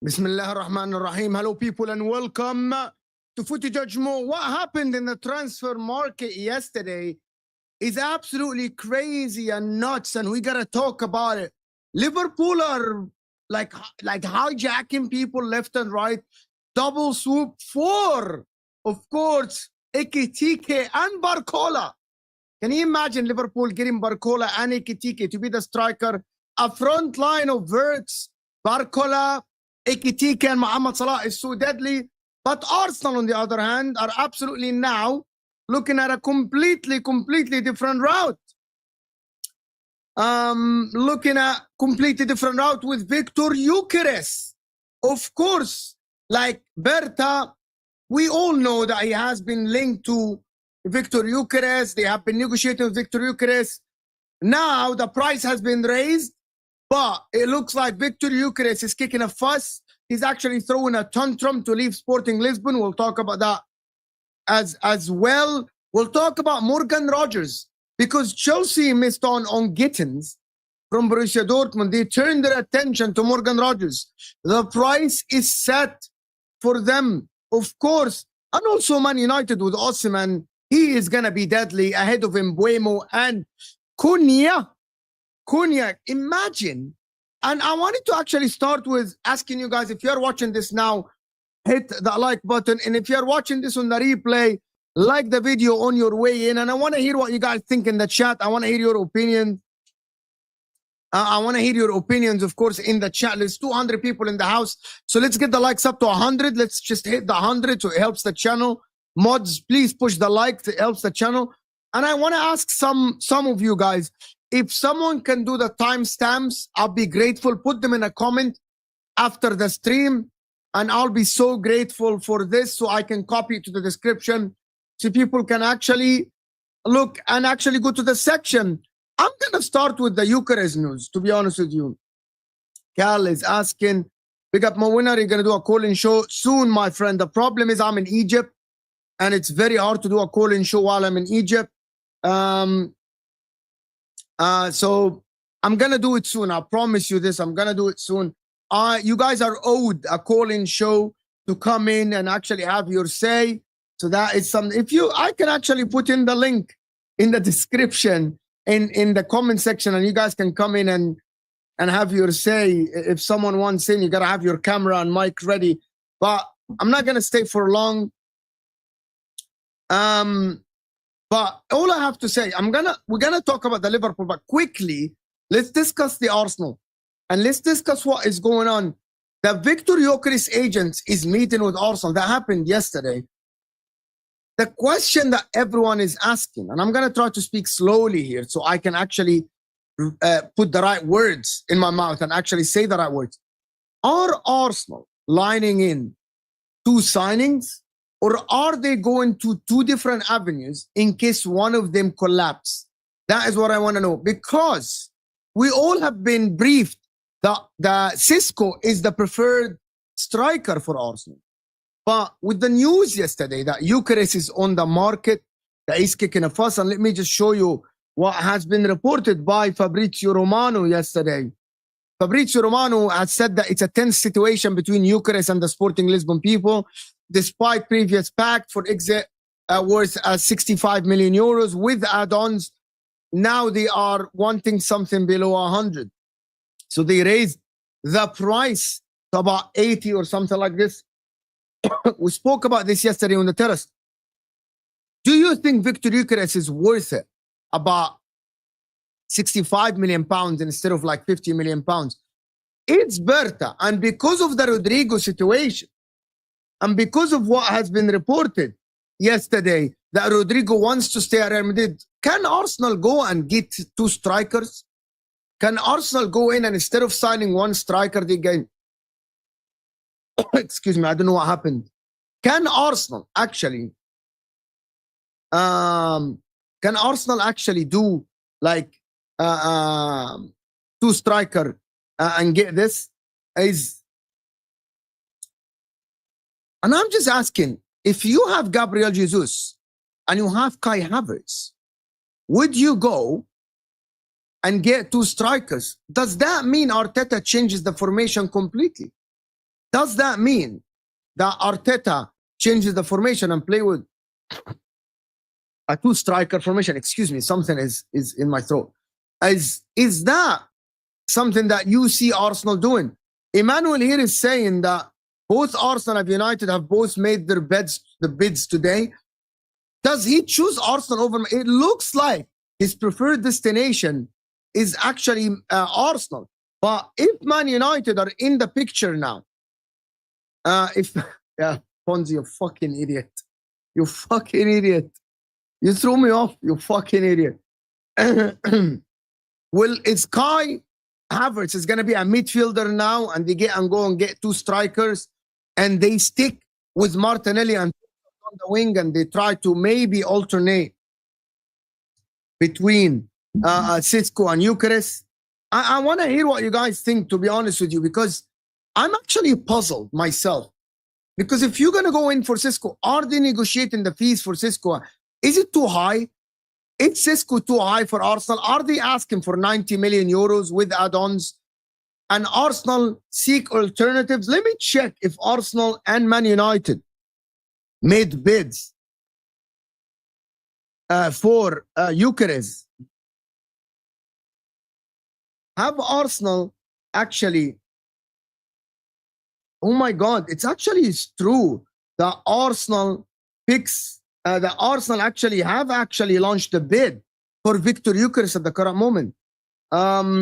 Bismillah ar-Rahman ar-Rahim. Hello people and welcome to Footy Judge Mo. What happened in the transfer market yesterday is absolutely crazy and nuts, and we gotta talk about it. Liverpool are like hijacking people left and right. Double swoop for, of course, Ekitike and Barcola. Can you imagine Liverpool getting Barcola and Ekitike to be the striker? A front line of Wirtz, Barcola, Ekitike and Mohamed Salah is so deadly. But Arsenal, on the other hand, are absolutely now looking at a completely different route. Looking at completely different route with Viktor Gyokeres. Of course, like Berta, we all know that he has been linked to Viktor Gyokeres. They have been negotiating with Viktor Gyokeres. Now the price has been raised, but it looks like Viktor Gyokeres is kicking a fuss. He's actually throwing a tantrum to leave Sporting Lisbon. We'll talk about that as well. We'll talk about Morgan Rogers, because Chelsea missed on Gittins from Borussia Dortmund. They turned their attention to Morgan Rogers. The price is set for them, of course. And also Man United with Osimhen. He is going to be deadly ahead of Mbeumo and Cunha. Imagine. And I wanted to actually start with asking you guys, if you're watching this now, hit the like button. And if you're watching this on the replay, like the video on your way in. And I want to hear what you guys think in the chat. I want to hear your opinion. I want to hear your opinions, of course, in the chat. There's 200 people in the house. So let's get the likes up to 100. Let's just hit the 100 so it helps the channel. Mods, please push the like. It helps the channel. And I want to ask some of you guys, if someone can do the timestamps, I'll be grateful. Put them in a comment after the stream, and I'll be so grateful for this, so I can copy it to the description so people can actually look and actually go to the section. I'm going to start with the Gyokeres news, to be honest with you. Cal is asking, pick up my winner. You're going to do a call-in show soon, my friend. The problem is I'm in Egypt, and it's very hard to do a call-in show while I'm in Egypt. So I'm going to do it soon. I promise you this. I'm going to do it soon. You guys are owed a call-in show to come in and actually have your say. So that is something. I can actually put in the link in the description in the comment section, and you guys can come in and have your say. If someone wants in, you got to have your camera and mic ready. But I'm not going to stay for long. But all I have to say, we're gonna talk about the Liverpool, but quickly, let's discuss the Arsenal. And let's discuss what is going on. The Viktor Gyokeres agent is meeting with Arsenal. That happened yesterday. The question that everyone is asking, and I'm going to try to speak slowly here so I can actually put the right words in my mouth and actually say the right words. Are Arsenal lining in 2 signings, or are they going to 2 different avenues in case one of them collapse? That is what I want to know, because we all have been briefed that Sisco is the preferred striker for Arsenal. But with the news yesterday that Gyokeres is on the market, that he's kicking a fuss, and let me just show you what has been reported by Fabrizio Romano yesterday. Fabrizio Romano has said that it's a tense situation between Gyokeres and the Sporting Lisbon people, despite previous pact for exit worth 65 million euros with add-ons. Now they are wanting something below 100. So they raised the price to about 80 or something like this. We spoke about this yesterday on the terrace. Do you think Viktor Gyokeres is worth it? About 65 million pounds instead of like 50 million pounds. It's Berta. And because of the Rodrigo situation, and because of what has been reported yesterday, that Rodrigo wants to stay at Real Madrid, can Arsenal go and get 2 strikers? Can Arsenal go in and instead of signing 1 striker, they get... Excuse me, I don't know what happened. Can Arsenal actually do like 2 striker and get this? And I'm just asking, if you have Gabriel Jesus and you have Kai Havertz, would you go and get 2 strikers? Does that mean Arteta changes the formation completely? Does that mean that Arteta changes the formation and play with a 2 striker formation? Excuse me, something is in my throat. Is that something that you see Arsenal doing? Emmanuel here is saying that both Arsenal and United have both made their bids today. Does he choose Arsenal over? It looks like his preferred destination is actually Arsenal. But if Man United are in the picture now, Ponzi, you fucking idiot. You fucking idiot. You threw me off, you fucking idiot. Well, it's Kai Havertz is going to be a midfielder now, and they go and get 2 strikers, and they stick with Martinelli and on the wing, and they try to maybe alternate between Sisco and Gyokeres. I want to hear what you guys think, to be honest with you, because I'm actually puzzled myself. Because if you're going to go in for Sisco, are they negotiating the fees for Sisco? Is it too high? Is Sisco too high for Arsenal? Are they asking for 90 million euros with add-ons? And Arsenal seek alternatives? Let me check if Arsenal and Man United made bids for Gyokeres. Have Arsenal actually... Oh my God, it's actually true that Arsenal actually have launched a bid for Viktor Gyokeres at the current moment. I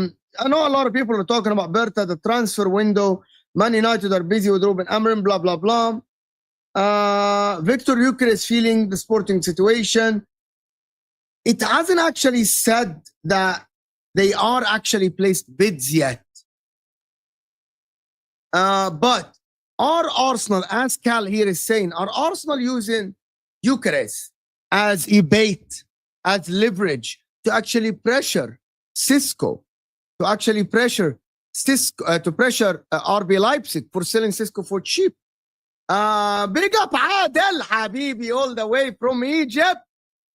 know a lot of people are talking about Berta, the transfer window. Man United are busy with Ruben Amorim, blah, blah, blah. Viktor Gyokeres feeling the Sporting situation. It hasn't actually said that they are actually placed bids yet. But are Arsenal, as Cal here is saying, are Arsenal using Gyokeres as a bait, as leverage to actually pressure Sisco, to actually pressure Sisco, to pressure RB Leipzig for selling Sisco for cheap? Big up Adel Habibi all the way from Egypt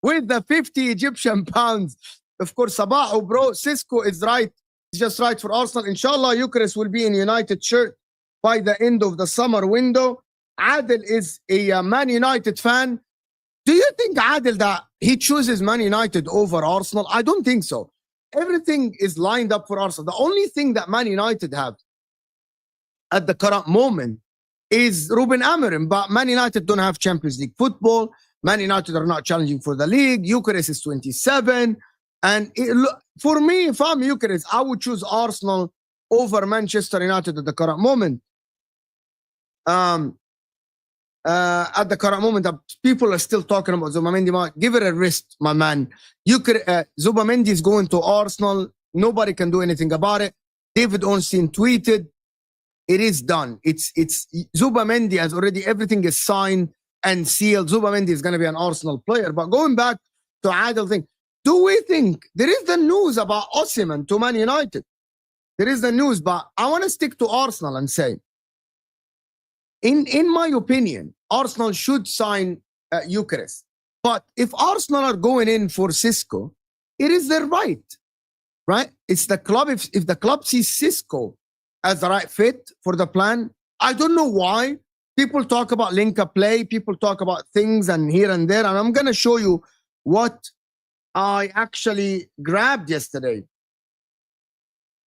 with the 50 Egyptian pounds. Of course, Sabahu, bro. Sisco is right. It's just right for Arsenal. Inshallah, Gyokeres will be in United shirt by the end of the summer window. Adel is a Man United fan. Do you think, Adel, that he chooses Man United over Arsenal? I don't think so. Everything is lined up for Arsenal. The only thing that Man United have at the current moment is Ruben Amorim, but Man United don't have Champions League football. Man United are not challenging for the league. Gyokeres is 27. And for me, if I'm Gyokeres, I would choose Arsenal over Manchester United at the current moment. At the current moment, people are still talking about Zubamendi. Give it a rest, my man. You could Zubamendi is going to Arsenal. Nobody can do anything about it. David Ornstein tweeted, "It is done. It's Zubamendi has already everything is signed and sealed. Zubamendi is going to be an Arsenal player." But going back to Adil thing, do we think there is the news about Osimhen to Man United? There is the news, but I want to stick to Arsenal and say, in my opinion, Arsenal should sign Gyokeres. But if Arsenal are going in for Cisco, it is their right? It's the club. If the club sees Cisco as the right fit for the plan, I don't know why. People talk about link-up play. People talk about things and here and there. And I'm going to show you what I actually grabbed yesterday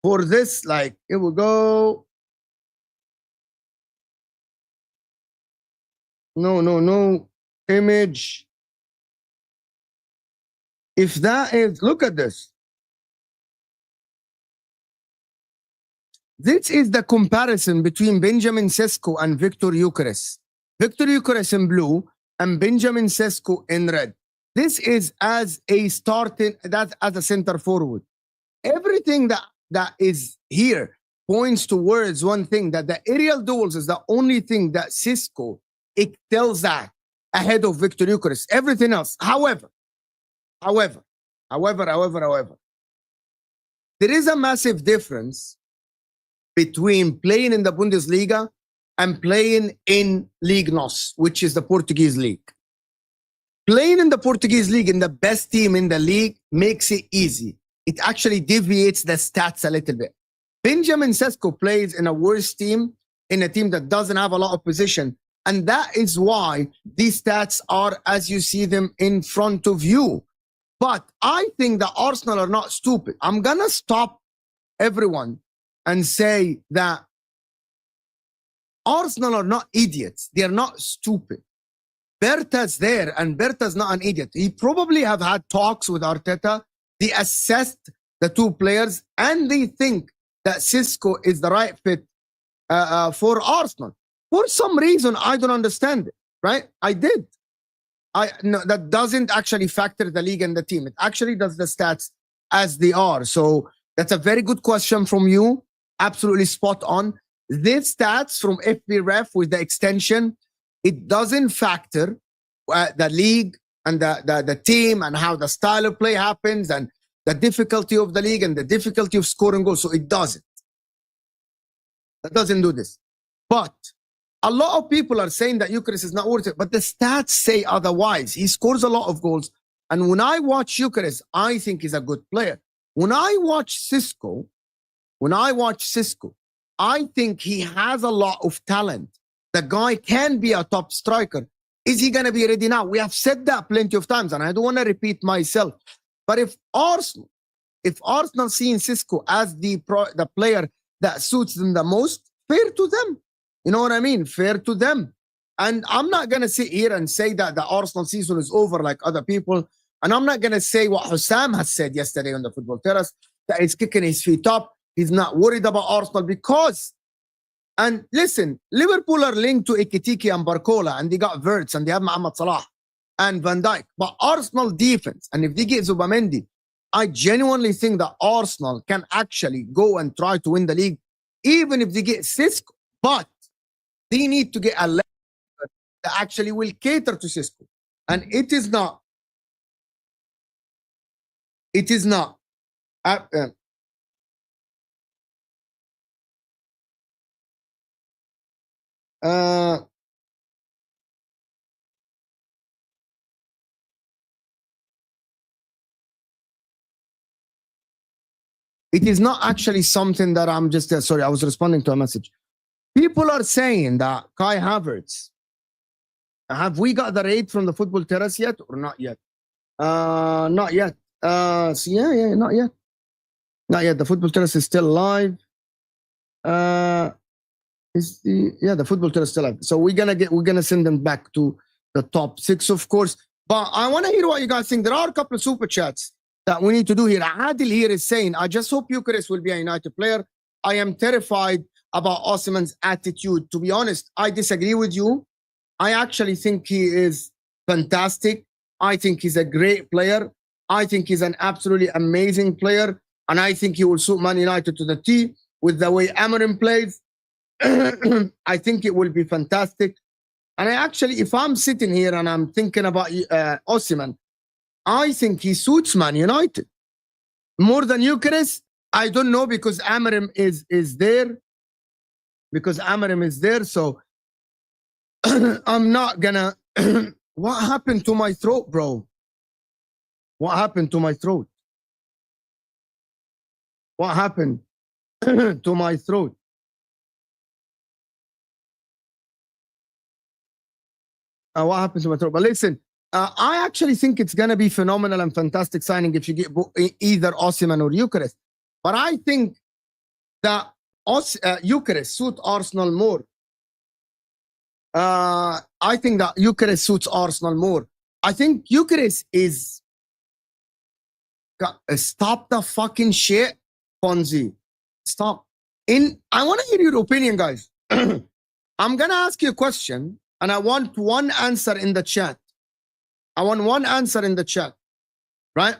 for this. Like, here we go. No. Image. If that is, look at this. This is the comparison between Benjamin Sesko and Viktor Gyokeres. Viktor Gyokeres in blue and Benjamin Sesko in red. This is as a starting, that's as a center forward. Everything that is here points towards one thing, that the aerial duels is the only thing that Cisco excels at ahead of Viktor Gyokeres. Everything else. However, there is a massive difference between playing in the Bundesliga and playing in Ligue NOS, which is the Portuguese league. Playing in the Portuguese league in the best team in the league makes it easy. It actually deviates the stats a little bit. Benjamin Sesko plays in a worse team, in a team that doesn't have a lot of position. And that is why these stats are as you see them in front of you. But I think that Arsenal are not stupid. I'm going to stop everyone and say that Arsenal are not idiots. They're not stupid. Berta's there, and Berta's not an idiot. He probably have had talks with Arteta. They assessed the two players, and they think that Cisco is the right fit for Arsenal. For some reason, I don't understand it, right? I did. No, that doesn't actually factor the league and the team. It actually does the stats as they are. So that's a very good question from you. Absolutely spot on. This stats from FBref with the extension, it doesn't factor the league and the team and how the style of play happens and the difficulty of the league and the difficulty of scoring goals. So it doesn't. That doesn't do this. But a lot of people are saying that Gyokeres is not worth it, but the stats say otherwise. He scores a lot of goals. And when I watch Gyokeres, I think he's a good player. When I watch Cisco, I think he has a lot of talent. The guy can be a top striker. Is he going to be ready now? We have said that plenty of times, and I don't want to repeat myself. But if Arsenal seeing Cisco as the player that suits them the most, fair to them. You know what I mean? Fair to them. And I'm not going to sit here and say that the Arsenal season is over like other people. And I'm not going to say what Hussam has said yesterday on the Football Terrace, that he's kicking his feet up. He's not worried about Arsenal because, and listen, Liverpool are linked to Ekitike and Barcola, and they got Wirtz, and they have Mohamed Salah and Van Dijk. But Arsenal defense, and if they get Zubamendi, I genuinely think that Arsenal can actually go and try to win the league, even if they get Cisco. But they need to get a level that actually will cater to Cisco. And it is not. It is not. It is not actually something that I'm just, sorry, I was responding to a message. People are saying that Kai Havertz, have we got the rate from the Football Terrace yet or not yet? Not yet. So yeah, not yet. Not yet. The Football Terrace is still live. The Football Terrace is still live. So we're gonna send them back to the top 6, of course. But I want to hear what you guys think. There are a couple of super chats that we need to do here. Adil here is saying, I just hope Gyokeres will be a United player. I am terrified about Osimhen's attitude. To be honest, I disagree with you. I actually think he is fantastic. I think he's a great player. I think he's an absolutely amazing player. And I think he will suit Man United to the T with the way Amorim plays. I think it will be fantastic. And I actually, if I'm sitting here and I'm thinking about Osimhen, I think he suits Man United. More than Gyokeres, I don't know, because Amorim is there. Because Amorim is there, so I'm not gonna... What happened to my throat, bro? What happened to my throat? What happened to my throat? What happened to my throat? But listen, I actually think it's going to be phenomenal and fantastic signing if you get either Osimhen or Gyokeres. But I think that Gyokeres suits Arsenal more. I think that Gyokeres suits Arsenal more. I think Gyokeres is... Stop the fucking shit, Fonzie. Stop. I want to hear your opinion, guys. I'm going to ask you a question, and I want one answer in the chat. I want one answer in the chat, right?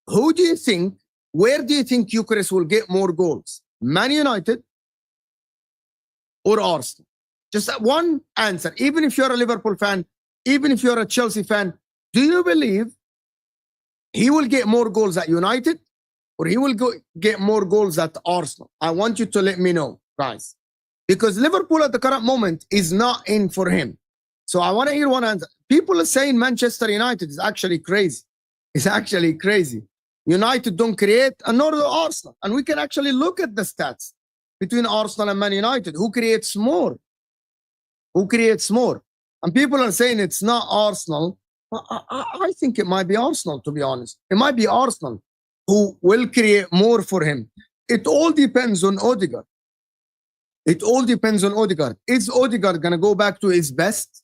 Who do you think, where do you think Gyokeres will get more goals? Man United or Arsenal? Just one answer. Even if you're a Liverpool fan, even if you're a Chelsea fan, do you believe he will get more goals at United or he will get more goals at Arsenal? I want you to let me know, guys. Because Liverpool at the current moment is not in for him. So I want to hear one answer. People are saying Manchester United is actually crazy. It's actually crazy. United don't create, and nor do Arsenal. And we can actually look at the stats between Arsenal and Man United. Who creates more? Who creates more? And people are saying it's not Arsenal. I think it might be Arsenal, to be honest. It might be Arsenal who will create more for him. It all depends on Odegaard. It all depends on Odegaard. Is Odegaard going to go back to his best?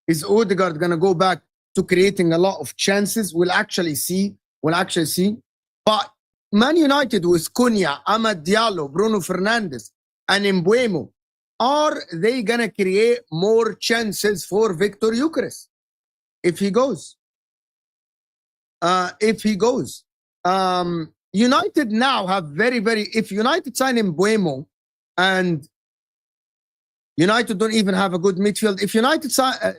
Is Odegaard going to go back to creating a lot of chances? We'll actually see. We'll actually see. But Man United with Cunha, Amad Diallo, Bruno Fernandes, and Mbeumo, are they going to create more chances for Viktor Gyokeres if he goes? United now have very... If United sign Mbeumo and United don't even have a good midfield. If United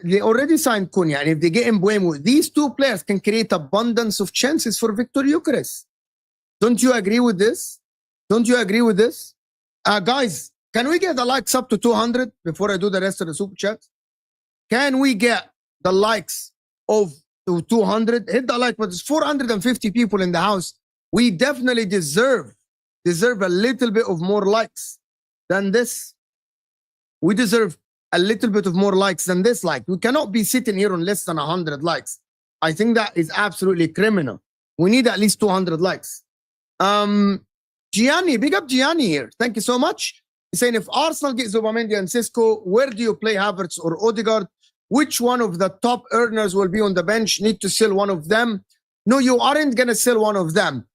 they already signed Cunha, and if they get Mbeumo, these two players can create abundance of chances for Viktor Gyokeres. Don't you agree with this? Don't you agree with this? Guys, can we get the likes up to 200 before I do the rest of the super chat? Can we get the likes of 200? Hit the like button. There's 450 people in the house. We definitely deserve a little bit of more likes than this. We deserve a little bit of more likes than this. Like, we cannot be sitting here on less than 100 likes. I think that is absolutely criminal. We need at least 200 likes. Gianni, big up Gianni here. Thank you so much. He's saying, if Arsenal get Zubamendi and Sisco, where do you play Havertz or Odegaard? Which one of the top earners will be on the bench? Need to sell one of them? No, you aren't going to sell one of them.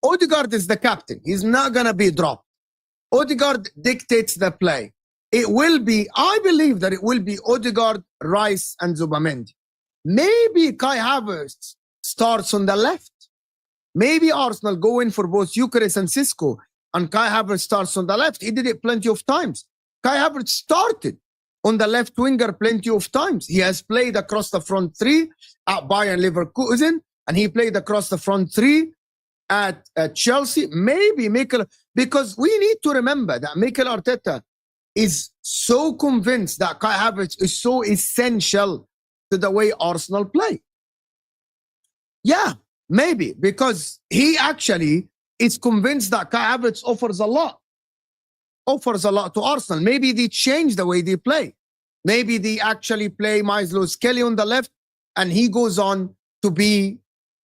Odegaard is the captain. He's not going to be dropped. Odegaard dictates the play. It will be, I believe that it will be Odegaard, Rice, and Zubamendi. Maybe Kai Havertz starts on the left. Maybe Arsenal go in for both Gyokeres and Sisco, and Kai Havertz starts on the left. He did it plenty of times. Kai Havertz started on the left winger plenty of times. He has played across the front three at Bayern Leverkusen, and he played across the front three at Chelsea. Maybe Mikel, because we need to remember that Mikel Arteta is so convinced that Kai Havertz is so essential to the way Arsenal play. Yeah, maybe, because he actually is convinced that Kai Havertz offers a lot to Arsenal. Maybe they change the way they play. Maybe they actually play Miles Kelly on the left, and he goes on to be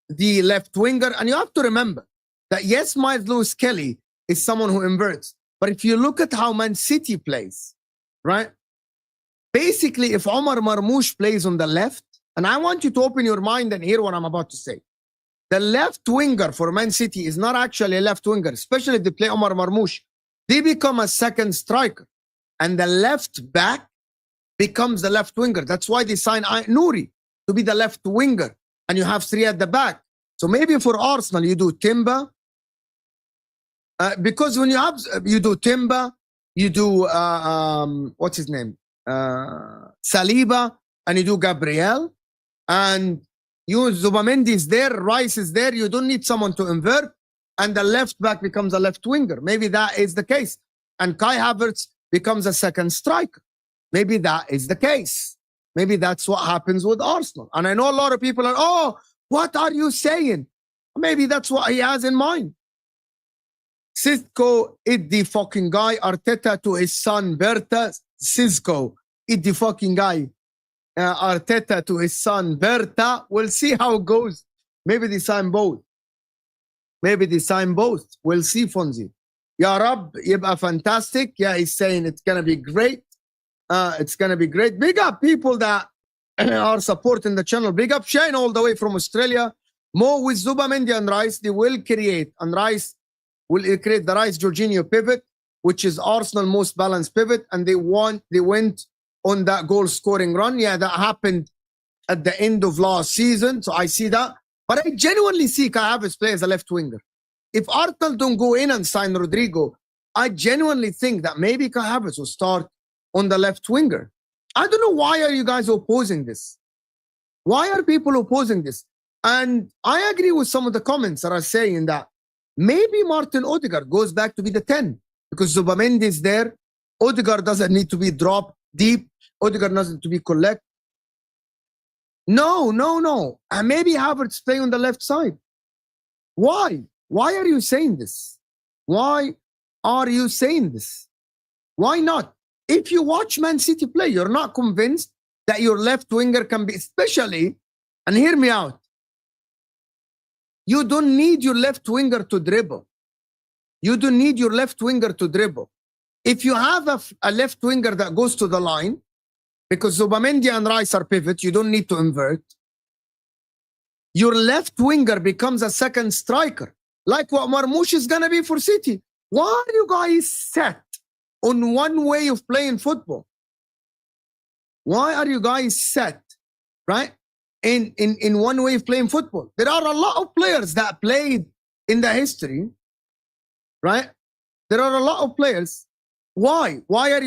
the left winger. And you have to remember that, yes, Miles Kelly is someone who inverts. But if you look at how Man City plays, right? Basically, if Omar Marmoush plays on the left, and I want you to open your mind and hear what I'm about to say. The left winger for Man City is not actually a left winger, especially if they play Omar Marmoush they become a second striker. And the left back becomes the left winger. That's why they sign Nouri to be the left winger. And you have 3 at the back. So maybe for Arsenal, you do Timber. Because when you do Timber, you do, what's his name? Saliba, and you do Gabriel. And Zubamendi is there, Rice is there. You don't need someone to invert. And the left back becomes a left winger. Maybe that is the case. And Kai Havertz becomes a second striker. Maybe that is the case. Maybe that's what happens with Arsenal. And I know a lot of people are, oh, what are you saying? Maybe that's what he has in mind. Cisco, it the fucking guy. Arteta to his son, Berta. Cisco, it the fucking guy. Arteta to his son, Berta. We'll see how it goes. Maybe they sign both. Maybe they sign both. We'll see, Fonzie. Ya Rab, yibqa fantastic. Yeah, he's saying it's going to be great. It's going to be great. Big up people that are supporting the channel. Big up Shane all the way from Australia. Mo with Zubamendi and Rice, they will create. And Rice will create the Rice Jorginho pivot, which is Arsenal most balanced pivot. And they went on that goal scoring run. Yeah, that happened at the end of last season. So I see that. But I genuinely see Kai Havertz play as a left winger. If Arsenal don't go in and sign Rodrigo, I genuinely think that maybe Kai Havertz will start on the left winger. I don't know why are you guys opposing this? Why are people opposing this? And I agree with some of the comments that are saying that maybe Martin Odegaard goes back to be the 10 because Zubamendi is there. Odegaard doesn't need to be dropped deep. Odegaard doesn't need to be collect. No. And maybe Havertz play on the left side. Why? Why are you saying this? Why are you saying this? Why not? If you watch Man City play, you're not convinced that your left winger can be, especially, and hear me out, you don't need your left winger to dribble. You don't need your left winger to dribble. If you have a left winger that goes to the line, because Zubamendi and Rice are pivot, you don't need to invert. Your left winger becomes a second striker, like what Marmoush is going to be for City. Why are you guys set on one way of playing football? Why are you guys set, right, in one way of playing football? There are a lot of players that played in the history, right? There are a lot of players. Why? Why are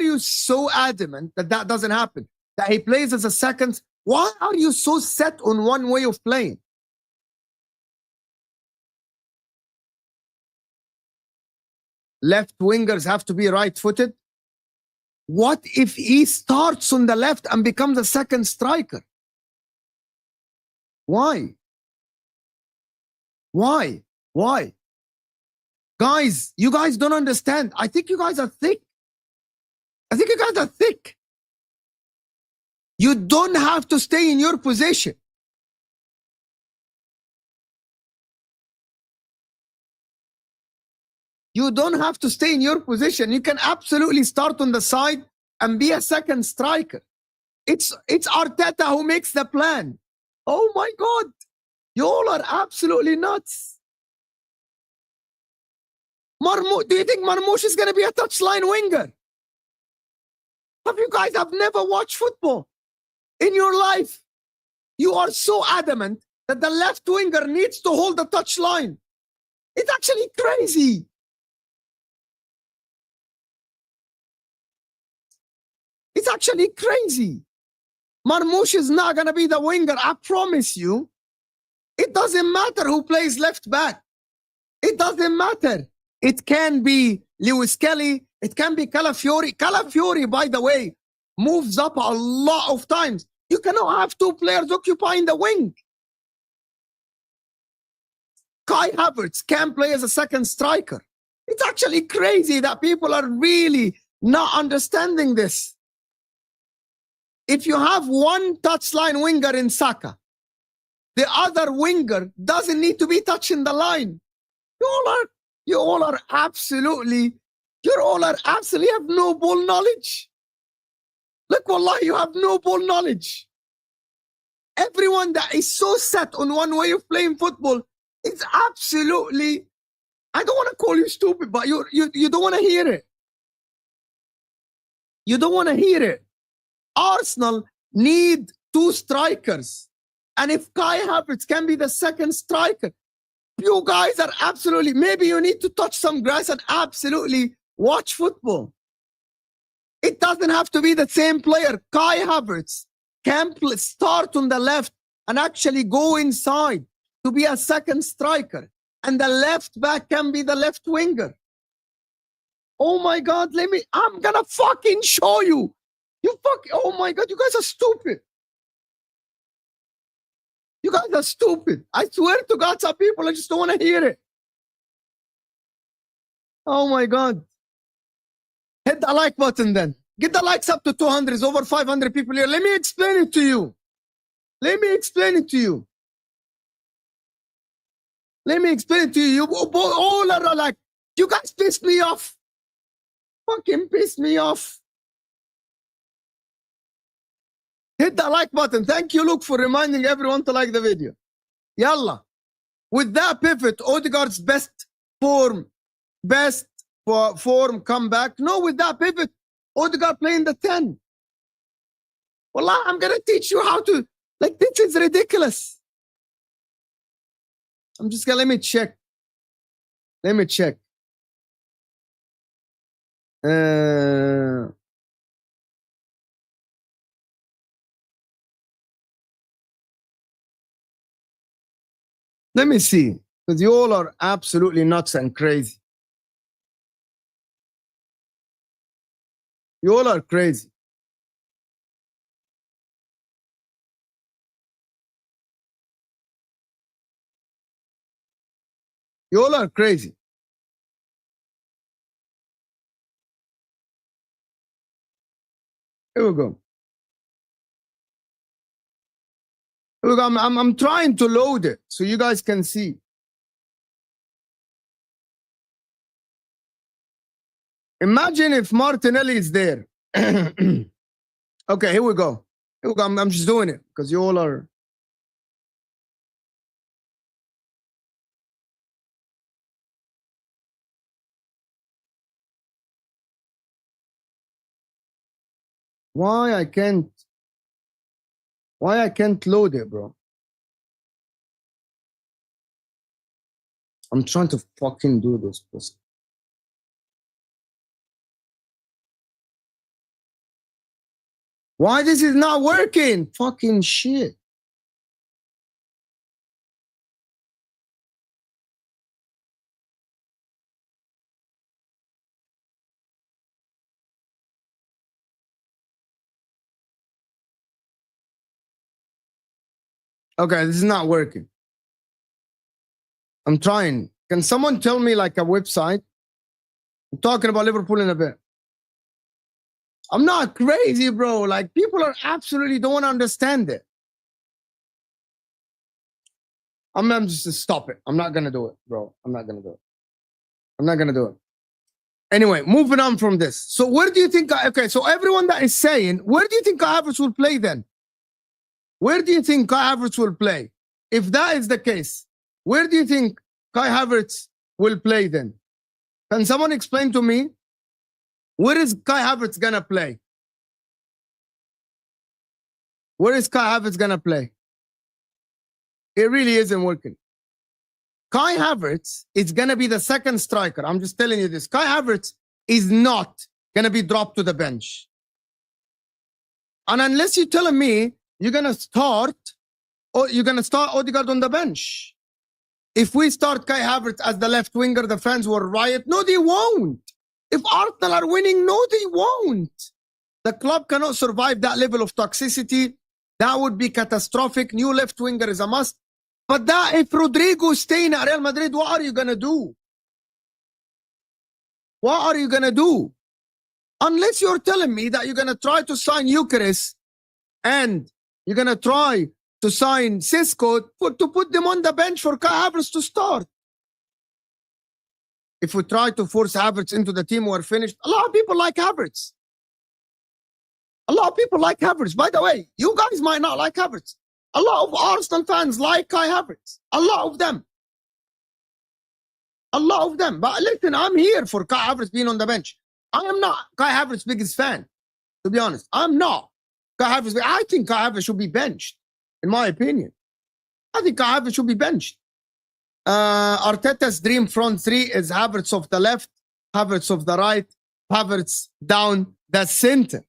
you so adamant that that doesn't happen? That he plays as a second? Why are you so set on one way of playing? Left wingers have to be right-footed. What if he starts on the left and becomes a second striker? Why? Why? Why? Guys, you guys don't understand. I think you guys are thick. I think you guys are thick. You don't have to stay in your position. You don't have to stay in your position. You can absolutely start on the side and be a second striker. It's Arteta who makes the plan. Oh my God. You all are absolutely nuts. Do you think Marmoush is going to be a touchline winger? Have you guys have never watched football in your life? You are so adamant that the left winger needs to hold the touchline. It's actually crazy. It's actually crazy. Marmoush is not going to be the winger, I promise you. It doesn't matter who plays left back. It doesn't matter. It can be Lewis Kelly. It can be Calafiori. Calafiori, by the way, moves up a lot of times. You cannot have two players occupying the wing. Kai Havertz can play as a second striker. It's actually crazy that people are really not understanding this. If you have one touchline winger in Saka, the other winger doesn't need to be touching the line. You all are absolutely have no ball knowledge. Look, wallah, you have no ball knowledge. Everyone that is so set on one way of playing football, it's absolutely I don't want to call you stupid, but you don't want to hear it. You don't want to hear it. Arsenal need 2 strikers. And if Kai Havertz can be the second striker, you guys are absolutely, maybe you need to touch some grass and absolutely watch football. It doesn't have to be the same player. Kai Havertz can start on the left and actually go inside to be a second striker. And the left back can be the left winger. Oh my God, I'm gonna fucking show you. Oh my God, you guys are stupid. You guys are stupid. I swear to God, some people, I just don't want to hear it. Oh my God. Hit the like button then. Get the likes up to 200. There's over 500 people here. Let me explain it to you. Let me explain it to you. Let me explain it to you. You all are like, you guys pissed me off. Fucking pissed me off. Hit the like button. Thank you, Luke, for reminding everyone to like the video. Yalla. With that pivot, Odegaard's best form comeback. No, with that pivot, Odegaard playing the 10. Wallah, I'm going to teach you how to... Like, this is ridiculous. I'm just going to... Let me check. Let me check. Let me see, because you all are absolutely nuts and crazy. You all are crazy. You all are crazy. Here we go. Look, I'm trying to load it so you guys can see. Imagine if Martinelli is there. Okay, here we go. Here we go. I'm just doing it because you all are. Why I can't load it, bro? I'm trying to fucking do this, please. Why this is not working? Fucking shit. Okay, this is not working. I'm trying. Can someone tell me like a website? I'm talking about Liverpool in a bit. I'm not crazy, bro. Like, people are absolutely don't want to understand it. I'm just stop it. I'm not going to do it, bro. I'm not going to do it. I'm not going to do it. Anyway, moving on from this. So where do you think... Okay, so everyone that is saying, where do you think Kai Havertz will play then? Where do you think Kai Havertz will play? If that is the case, where do you think Kai Havertz will play then? Can someone explain to me? Where is Kai Havertz going to play? Where is Kai Havertz going to play? It really isn't working. Kai Havertz is going to be the second striker. I'm just telling you this. Kai Havertz is not going to be dropped to the bench. And unless you're telling me you're going to start Odegaard on the bench. If we start Kai Havertz as the left winger, the fans will riot. No, they won't. If Arsenal are winning, no, they won't. The club cannot survive that level of toxicity. That would be catastrophic. New left winger is a must. But that, if Rodrigo is staying at Real Madrid, what are you going to do? What are you going to do? Unless you're telling me that you're going to try to sign Gyokeres and you're going to try to sign Cisco to put them on the bench for Kai Havertz to start. If we try to force Havertz into the team, we're finished. A lot of people like Havertz. A lot of people like Havertz. By the way, you guys might not like Havertz. A lot of Arsenal fans like Kai Havertz. A lot of them. A lot of them. But listen, I'm here for Kai Havertz being on the bench. I am not Kai Havertz's biggest fan, to be honest. I'm not. Kai Havertz, I think Kai Havertz should be benched, in my opinion. I think Kai Havertz should be benched. Arteta's dream front three is Havertz off the left, Havertz off the right, Havertz down the center.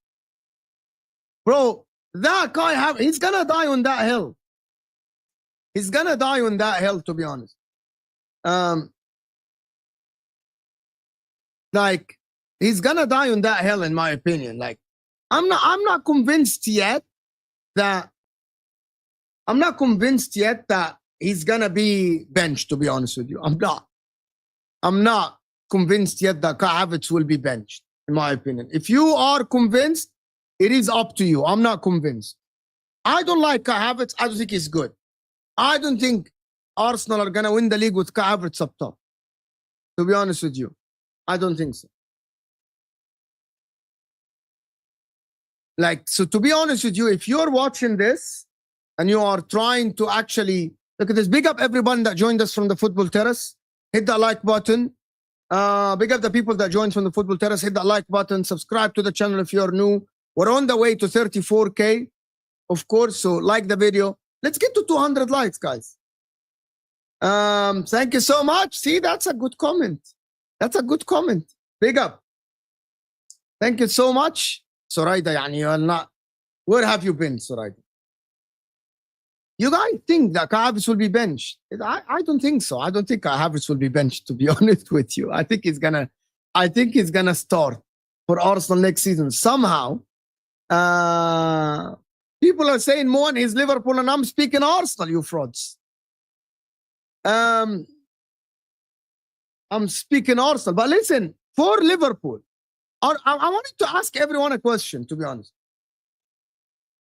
Bro, that Kai Havertz, he's gonna die on that hill. He's gonna die on that hill, to be honest. Like, he's gonna die on that hill, in my opinion. Like, I'm not convinced yet that he's gonna be benched, to be honest with you. I'm not convinced yet that Kai Havertz will be benched, in my opinion. If you are convinced, it is up to you. I'm not convinced. I don't like Kai Havertz. I don't think he's good. I don't think Arsenal are gonna win the league with Kai Havertz up top, to be honest with you. I don't think so. Like, so to be honest with you, if you're watching this and you are trying to actually look at this, big up everyone that joined us from the Football Terrace. Hit that like button. Big up the people that joined from the Football Terrace. Hit that like button. Subscribe to the channel if you're new. We're on the way to 34K, of course. So like the video. Let's get to 200 likes, guys. Thank you so much. See, that's a good comment. That's a good comment. Big up. Thank you so much. Soraida, yani you're not. Where have you been, Soraida? You guys think that Kai Havertz will be benched? I don't think so. I don't think Kai Havertz will be benched, to be honest with you. I think he's gonna start for Arsenal next season. Somehow. People are saying Moan is Liverpool and I'm speaking Arsenal, you frauds. I'm speaking Arsenal. But listen, for Liverpool, I wanted to ask everyone a question, to be honest.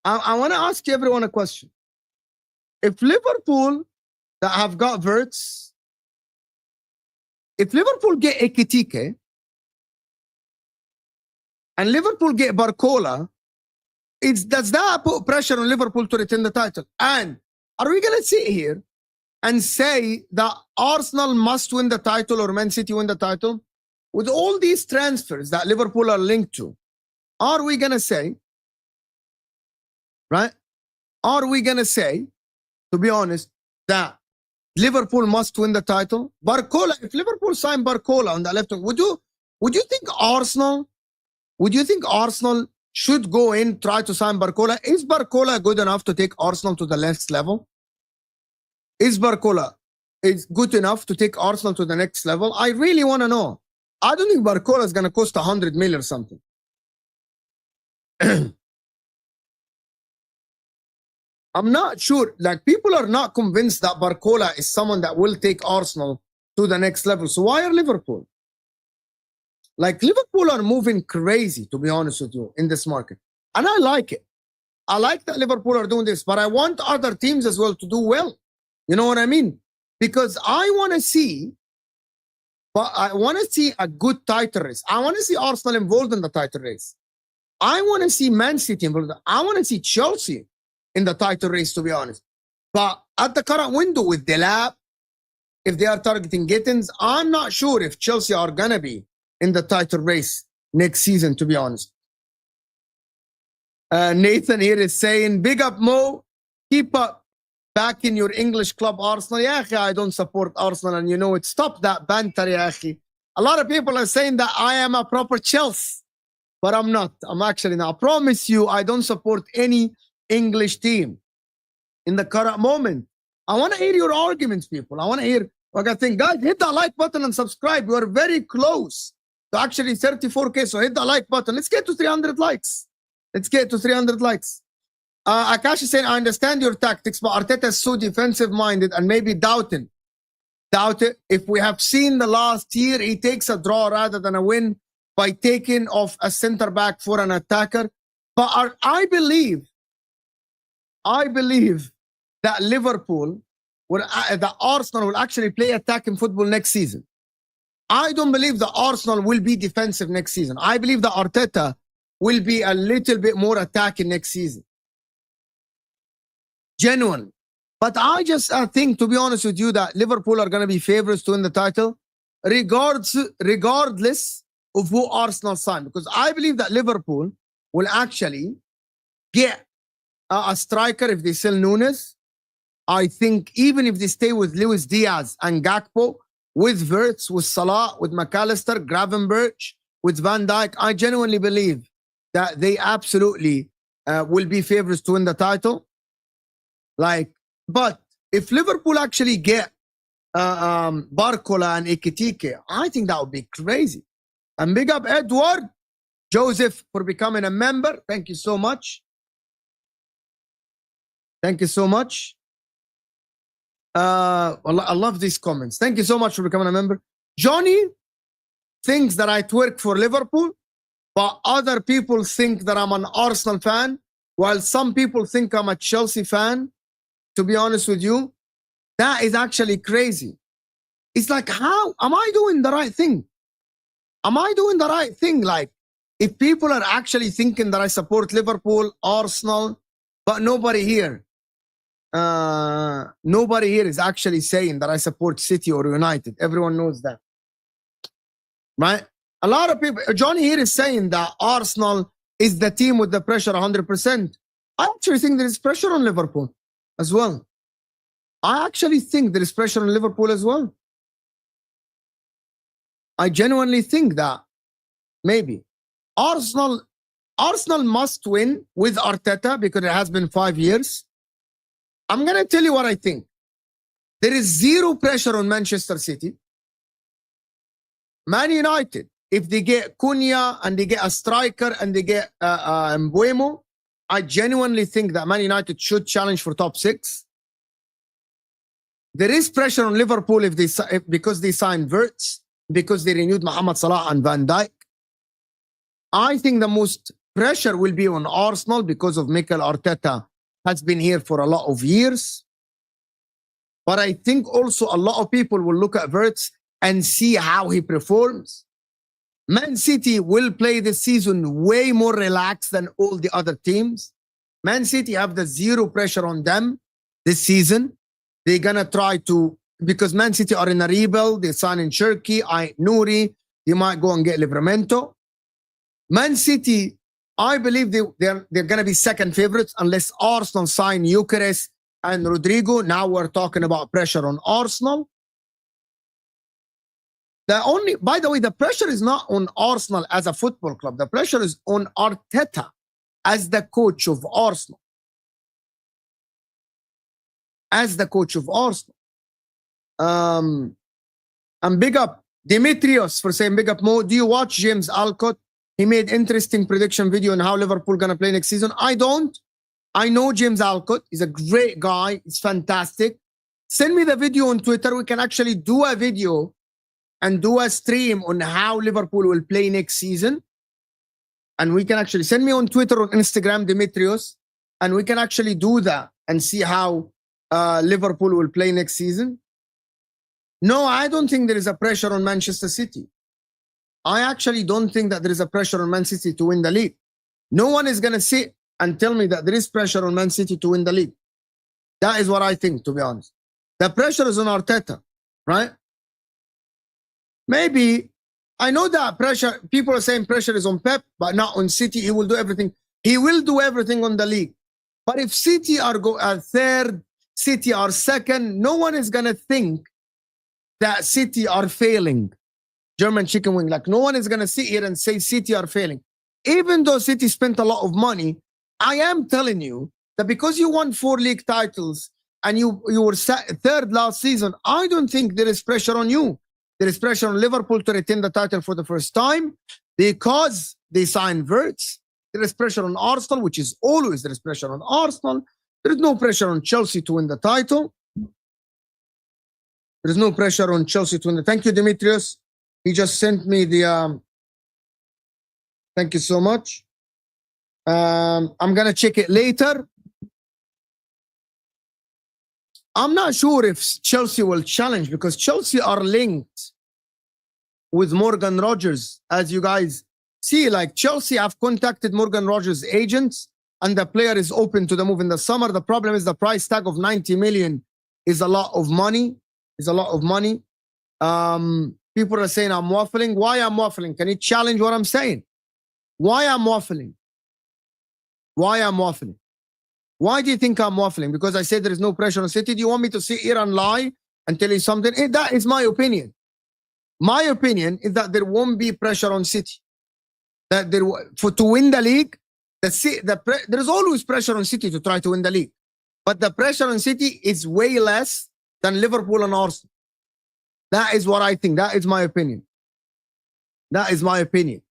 I want to ask everyone a question. If Liverpool that have got Wirtz, if Liverpool get Ekitike and Liverpool get Barcola, does that put pressure on Liverpool to retain the title? And are we going to sit here and say that Arsenal must win the title or Man City win the title? With all these transfers that Liverpool are linked to, are we going to say, right? Are we going to say, to be honest, that Liverpool must win the title? Barcola, if Liverpool signed Barcola on the left wing, would you think Arsenal should go in, try to sign Barcola? Is Barcola good enough to take Arsenal to the next level? Is Barcola good enough to take Arsenal to the next level? I really want to know. I don't think Barcola is going to cost 100 million or something. I'm not sure. Like, people are not convinced that Barcola is someone that will take Arsenal to the next level. So why are Liverpool? Like, Liverpool are moving crazy, to be honest with you, in this market. And I like it. I like that Liverpool are doing this, but I want other teams as well to do well. You know what I mean? Because I want to see a good title race. I want to see Arsenal involved in the title race. I want to see Man City involved. I want to see Chelsea in the title race, to be honest. But at the current window with Delap, if they are targeting Gittins, I'm not sure if Chelsea are going to be in the title race next season, to be honest. Nathan here is saying, big up Mo, keep up. Back in your English club, Arsenal. Yeah, I don't support Arsenal, and you know it. Stop that banter, yeah. A lot of people are saying that I am a proper Chelsea, but I'm not. I'm actually not. I promise you, I don't support any English team in the current moment. I want to hear your arguments, people. I want to hear what I think. Guys, hit that like button and subscribe. We are very close to actually 34K, so hit that like button. Let's get to 300 likes. Let's get to 300 likes. Akash is saying, I understand your tactics, but Arteta is so defensive-minded and maybe doubting. Doubt it. If we have seen the last year, he takes a draw rather than a win by taking off a centre-back for an attacker. But I believe that Liverpool, that Arsenal will actually play attacking football next season. I don't believe that Arsenal will be defensive next season. I believe that Arteta will be a little bit more attacking next season. Genuine. But I just think, to be honest with you, that Liverpool are going to be favorites to win the title. regardless of who Arsenal sign, because I believe that Liverpool will actually get a striker if they sell Nunes. I think even if they stay with Luis Diaz and Gakpo, with Wirtz, with Salah, with McAllister, Gravenberch, with Van Dijk, I genuinely believe that they absolutely will be favorites to win the title. But if Liverpool actually get Barcola and Ekitike, I think that would be crazy. And big up Edward Joseph for becoming a member. Thank you so much. Thank you so much. I love these comments. Thank you so much for becoming a member. Johnny thinks that I twerk for Liverpool, but other people think that I'm an Arsenal fan, while some people think I'm a Chelsea fan. To be honest with you, that is actually crazy. It's like, how am I doing the right thing? Am I doing the right thing? Like, if people are actually thinking that I support Liverpool, Arsenal, but nobody here is actually saying that I support City or United. Everyone knows that, right? A lot of people, Johnny here is saying that Arsenal is the team with the pressure 100%. I actually think there is pressure on Liverpool as well. I actually think there is pressure on Liverpool as well. I genuinely think that maybe Arsenal must win with Arteta because it has been 5 years. I'm going to tell you what I think. There is zero pressure on Manchester City. Man United, if they get Cunha and they get a striker and they get Mbuemo, I genuinely think that Man United should challenge for top 6. There is pressure on Liverpool because they signed Wirtz, because they renewed Mohamed Salah and Van Dijk. I think the most pressure will be on Arsenal because of Mikel Arteta has been here for a lot of years. But I think also a lot of people will look at Wirtz and see how he performs. Man City will play this season way more relaxed than all the other teams. Man City have the zero pressure on them this season. They're going to try to, because Man City are in a rebuild, they sign in Cherki, Nouri, they might go and get Livramento. Man City, I believe they're going to be second favorites unless Arsenal sign Gyokeres and Rodrigo. Now we're talking about pressure on Arsenal. By the way, the pressure is not on Arsenal as a football club. The pressure is on Arteta as the coach of Arsenal. As the coach of Arsenal. And big up Dimitrios for saying big up Mo. Do you watch James Alcott? He made interesting prediction video on how Liverpool gonna play next season. I don't. I know James Alcott. He's a great guy. He's fantastic. Send me the video on Twitter. We can actually do a video and do a stream on how Liverpool will play next season. And we can actually send me on Twitter or Instagram, Dimitrios, and we can actually do that and see how Liverpool will play next season. No, I don't think there is a pressure on Manchester City. I actually don't think that there is a pressure on Man City to win the league. No one is going to sit and tell me that there is pressure on Man City to win the league. That is what I think, to be honest. The pressure is on Arteta, right? Maybe, I know that pressure, people are saying pressure is on Pep, but not on City. He will do everything. He will do everything on the league. But if City are third, City are second, no one is going to think that City are failing. German chicken wing. Like, no one is going to sit here and say City are failing. Even though City spent a lot of money, I am telling you that because you won 4 league titles and you were third last season, I don't think there is pressure on you. There is pressure on Liverpool to retain the title for the first time because they signed Wirtz. There is pressure on Arsenal, which is always there is pressure on Arsenal. There is no pressure on Chelsea to win the title. There is no pressure on Chelsea to win the title. Thank you, Dimitrios. He just sent me the... Thank you so much. I'm going to check it later. I'm not sure if Chelsea will challenge because Chelsea are linked with Morgan Rogers. As you guys see, like Chelsea have contacted Morgan Rogers' agents and the player is open to the move in the summer. The problem is the price tag of 90 million is a lot of money. People are saying I'm waffling. Why I'm waffling? Can you challenge what I'm saying? Why I'm waffling? Why I'm waffling? Why do you think I'm waffling? Because I said there is no pressure on City. Do you want me to sit here and lie and tell you something? That is my opinion. My opinion is that there won't be pressure on City. That to win the league, there is always pressure on City to try to win the league. But the pressure on City is way less than Liverpool and Arsenal. That is what I think. That is my opinion. That is my opinion.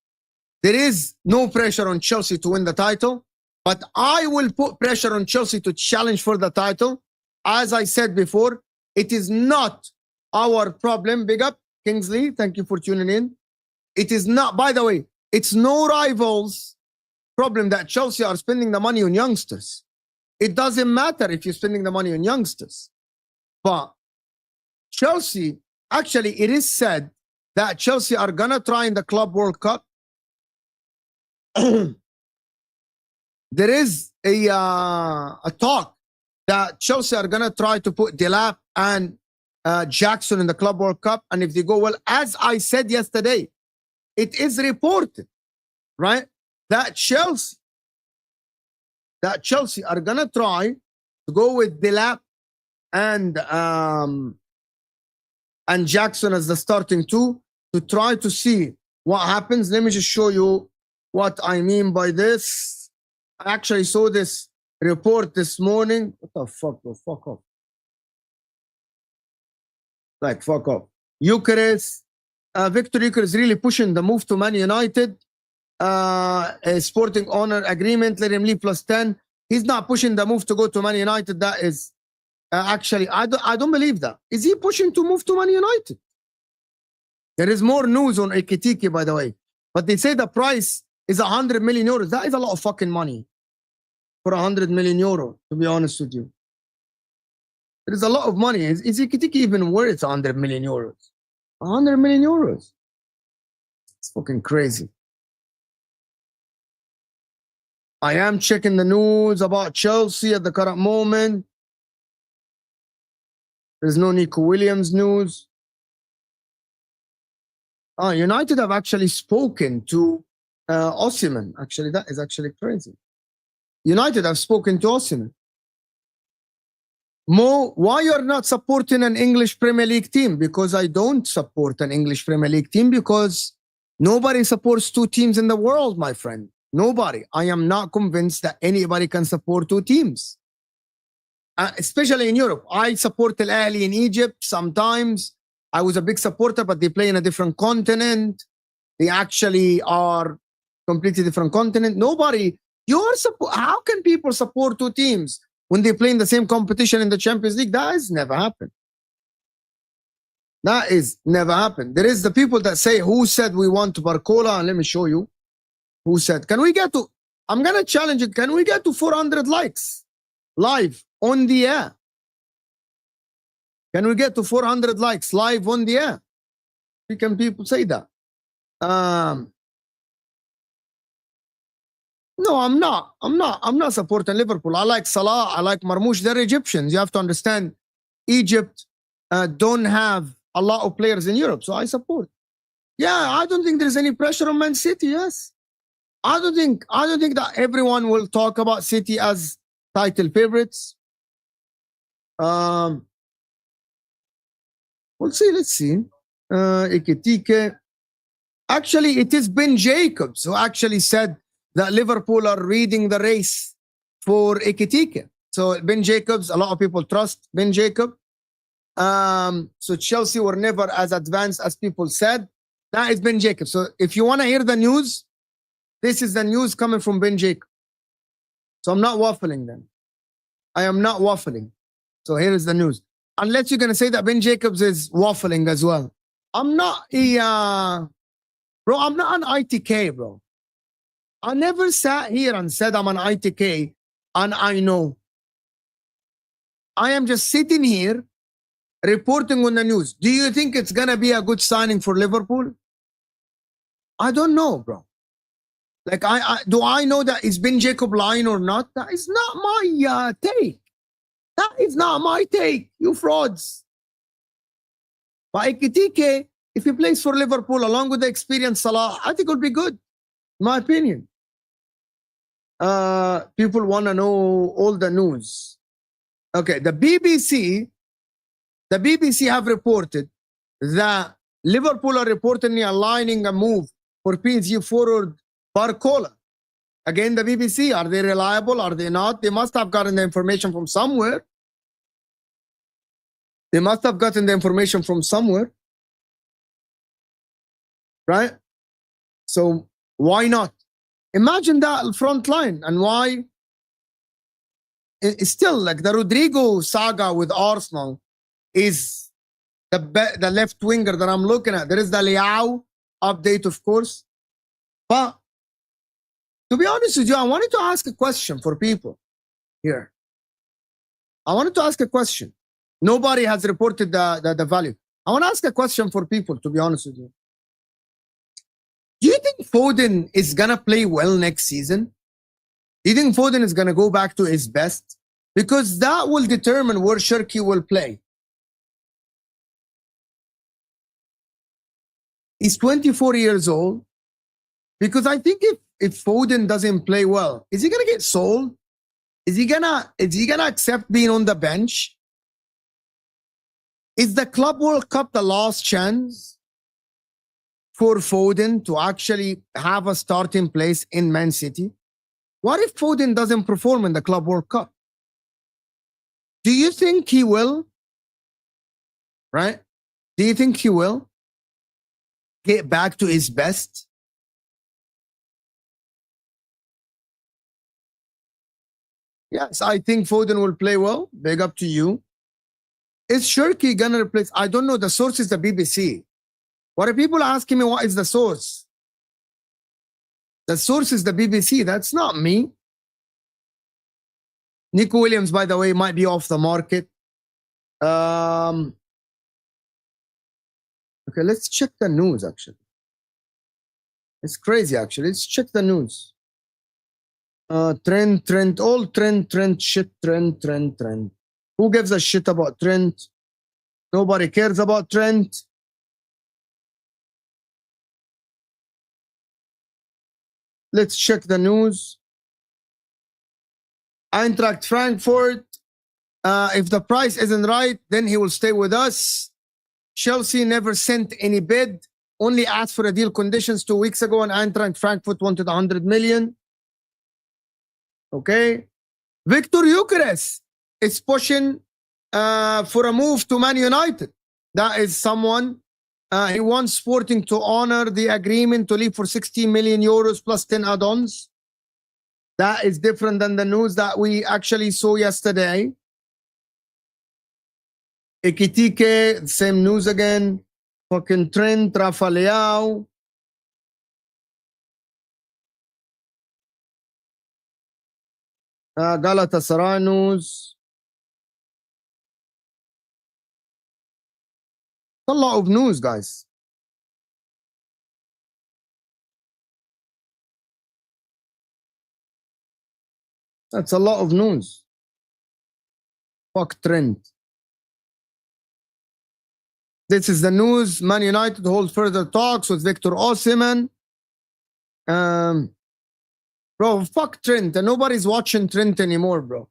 There is no pressure on Chelsea to win the title, but I will put pressure on Chelsea to challenge for the title. As I said before, it is not our problem. Big up, Kingsley. Thank you for tuning in. It is not, by the way, it's no rivals' problem that Chelsea are spending the money on youngsters. It doesn't matter if you're spending the money on youngsters. But Chelsea, actually, it is said that Chelsea are going to try in the Club World Cup. There is a talk that Chelsea are going to try to put Delap and Jackson in the Club World Cup. And if they go well, as I said yesterday, it is reported, right, that Chelsea are going to try to go with Delap and Jackson as the starting two to try to see what happens. Let me just show you what I mean by this. I actually saw this report this morning. What the fuck, bro? Fuck off. Like, fuck off. Gyokeres, Viktor Gyokeres really pushing the move to Man United. A sporting honor agreement, let him leave +10. He's not pushing the move to go to Man United. That is actually, I don't believe that. Is he pushing to move to Man United? There is more news on Ekitike, by the way. But they say the price is 100 million euros. That is a lot of fucking money for 100 million euro, to be honest with you. It is a lot of money. Is Ekitike even worth 100 million euros? 100 million euros. It's fucking crazy. I am checking the news about Chelsea at the current moment. There's no Nico Williams news. United have actually spoken to Osimhen. Actually, that is actually crazy. United have spoken to Osimhen. Mo, why you're not supporting an English Premier League team? Because I don't support an English Premier League team because nobody supports two teams in the world, my friend. Nobody. I am not convinced that anybody can support two teams. Especially in Europe. I support Al Ahly in Egypt sometimes. I was a big supporter, but they play in a different continent. They actually are completely different continent. Nobody, how can people support two teams when they play in the same competition in the Champions League? That has never happened. That is never happened. There is the people that say, who said we want Barcola? And let me show you who said. Can we get to, I'm going to challenge it. Can we get to 400 likes live on the air? Can we get to 400 likes live on the air? Can people say that? No, I'm not. I'm not supporting Liverpool. I like Salah. I like Marmoush. They're Egyptians. You have to understand, Egypt don't have a lot of players in Europe, so I support. Yeah, I don't think there's any pressure on Man City. Yes, I don't think that everyone will talk about City as title favorites. We'll see. Let's see. Ekitike. Actually, it is Ben Jacobs who actually said that Liverpool are reading the race for Ekitike. So Ben Jacobs, a lot of people trust Ben Jacobs. So Chelsea were never as advanced as people said. That is Ben Jacobs. So if you want to hear the news, this is the news coming from Ben Jacobs. So I'm not waffling then. I am not waffling. So here is the news. Unless you're going to say that Ben Jacobs is waffling as well. I'm not bro, I'm not an ITK, bro. I never sat here and said I'm an ITK and I know. I am just sitting here reporting on the news. Do you think it's going to be a good signing for Liverpool? I don't know, bro. Like, do I know that is Ben Jacob lying or not? That is not my take. That is not my take, you frauds. But Ekitike If he plays for Liverpool along with the experienced Salah, I think it will be good, in my opinion. People want to know all the news. Okay, the BBC have reported that Liverpool are reportedly aligning a move for PSG forward Barcola. Again, the BBC, are they reliable? Are they not? They must have gotten the information from somewhere. They must have gotten the information from somewhere. Right? So why not? Imagine that front line, and why it's still like the Rodrigo saga with Arsenal is the left winger that I'm looking at. There is the Leao update, of course. But to be honest with you, I wanted to ask a question for people here. I wanted to ask a question. Nobody has reported the value. I want to ask a question for people, to be honest with you. Do you think Foden is going to play well next season? Do you think Foden is going to go back to his best? Because that will determine where Shirky will play. He's 24 years old. Because I think if Foden doesn't play well, is he going to get sold? Is he gonna accept being on the bench? Is the Club World Cup the last chance for Foden to actually have a starting place in Man City? What if Foden doesn't perform in the Club World Cup? Do you think he will? Right? Do you think he will get back to his best? Yes, I think Foden will play well. Big up to you. Is Shirky gonna replace? I don't know. The source is the BBC. What are people asking me? What is the source? The source is the BBC. That's not me. Nico Williams, by the way, might be off the market. Okay, let's check the news, actually. It's crazy, actually. Let's check the news. Trent, all Trent, shit, Trent. Who gives a shit about Trent? Nobody cares about Trent. Let's check the news. Eintracht Frankfurt. If the price isn't right, then he will stay with us. Chelsea never sent any bid. Only asked for a deal conditions 2 weeks ago, and Eintracht Frankfurt wanted 100 million. Okay. Viktor Gyokeres is pushing for a move to Man United. That is someone. He wants Sporting to honor the agreement to leave for 60 million euros plus 10 add-ons. That is different than the news that we actually saw yesterday. Ekitike, same news again. Fucking Trent, Rafa Leao. Galatasaray news. A lot of news, guys. That's a lot of news. Fuck Trent. This is the news. Man United hold further talks with Viktor Osimhen. Bro, fuck Trent. And nobody's watching Trent anymore, bro.